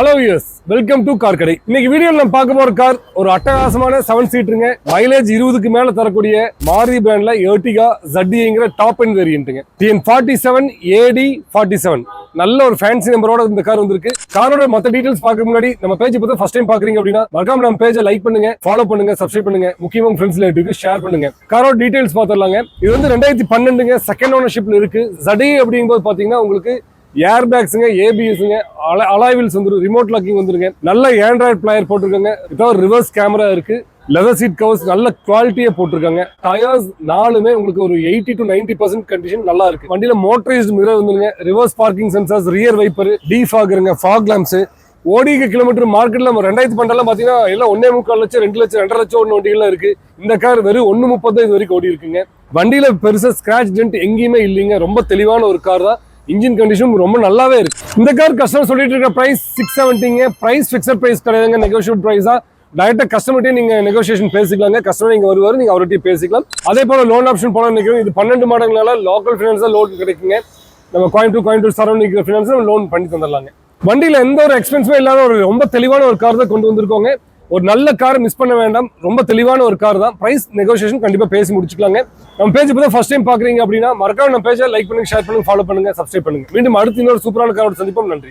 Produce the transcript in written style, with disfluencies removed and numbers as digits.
Hello use welcome to car கடை. இன்னைக்கு வீடியோல நம்ம பார்க்க போற கார் ஒரு அட்டகாசமான 7 சீட்டருங்க. மைலேஜ் 20க்கு மேல தரக்கூடிய மாருதி பிராண்ட்ல எர்டிகா ZDங்கிற டாப் எண்ட் வேரியன்ட்ங்க. TN47 AD47 நல்ல ஒரு ஃபேன்சி நம்பரோட இந்த கார் வந்திருக்கு. காரோட மத்த டீடைல்ஸ் பார்க்க முன்னாடி நம்ம பேஜ் இப்போ ஃபர்ஸ்ட் டைம் பாக்குறீங்க அப்படின்னா மறக்காம நம்ம பேஜை லைக் பண்ணுங்க, ஃபாலோ பண்ணுங்க, சப்ஸ்கிரைப் பண்ணுங்க, முக்கியமா ஃப்ரெண்ட்ஸ் ரிலேட்டிவ்க்கு ஷேர் பண்ணுங்க. காரோட டீடைல்ஸ் பார்த்துடலாங்க. இது வந்து 2012ங்க, செகண்ட் ஓனர்ஷிப்ல இருக்கு. ZD அப்படிங்கும்போது பாத்தீங்கன்னா உங்களுக்கு ஏர் பேக்ஸுங்க, ஏபிஎஸ்ங்க, அலாய் வீல்ஸ் வந்துடும், ரிமோட் லாக்கிங் வந்துருங்க, நல்ல ஆண்ட்ராய்டு பிளேயர் போட்டிருக்காங்க, வித்தவுட் ரிவர்ஸ் கேமரா இருக்கு, லெதர் சீட் கவர்ஸ் நல்ல குவாலிட்டியா போட்டிருக்காங்க. டயர்ஸ் நாலுமே உங்களுக்கு ஒரு 80 to 90% கண்டிஷன் நல்லா இருக்கு. வண்டியில மோட்டரைஸ்டு மிரர் வந்துருங்க, reverse parking sensors, rear wiper, டிஃபாகருங்க, ஃபாக் லாம்ப்ஸ். ஓடிக்கு கிலோமீட்டர் மார்க்கெட்ல 2012 பாத்தீங்கன்னா எல்லாம் 1.25 லட்சம், 2 லட்சம், 2.5 லட்சம் வண்டிகள்லாம் இருக்கு. இந்த கார் வெறும் 1.30 இது வரைக்கும் ஓடி இருக்குங்க. வண்டியில பெருசா ஸ்கிராச் டென்ட் எங்கேயுமே இல்லைங்க. ரொம்ப தெளிவான ஒரு கார் தான். இன்ஜின் கண்டிஷன் ரொம்ப நல்லாவே இருக்கு. இந்த கார் கஸ்டமர் சொல்லிட்டு இருக்க பிரைஸ் 670ங்க. பிரைஸ் ஃபிக்ஸட் பிரைஸ் கிடையாதுங்க, நெகோஷியபிள் பிரைஸ் தான். டைரக்டா கஸ்டமர்ட்டே நீங்க நெகோசியேஷன் பேசிக்கலாங்க. கஸ்டமர் இங்க வருவாரு, நீங்க அவர்கிட்ட பேசிக்கலாம். அதே போல லோன் ஆப்ஷன் போல நினைக்கிறோம். இது 12 மாடல்னால லோக்கல் ஃபினான்ஸ் தான் லோன் கிடைக்குங்க. நம்ம கோயம்புத்தூர் சரௌண்டிங் ஃபினான்ஸ் லோன் பண்ணி தந்துடலாங்க. வண்டியில எந்த ஒரு எக்ஸ்பென்ஸுமே இல்லாத ஒரு ரொம்ப தெளிவான ஒரு கார் தான் கொண்டு வந்திருக்கோங்க. ஒரு நல்ல கார் மிஸ் பண்ண வேண்டாம். ரொம்ப தெளிவான ஒரு கார் தான். பிரைஸ் நெகோசியேஷன் கண்டிப்பா பேசி முடிச்சுக்கலாங்க. நம்ம பேஜ் இப்போ ஃபர்ஸ்ட் டைம் பாக்குறீங்க அப்படின்னா மறக்காம நம்ம பேஜை லைக் பண்ணுங்க, ஷேர் பண்ணுங்க, ஃபாலோ பண்ணுங்க, சப்ஸ்கிரைப் பண்ணுங்க. மீண்டும் அடுத்து இன்னொரு சூப்பரான காரோட சந்திப்போம். நன்றி.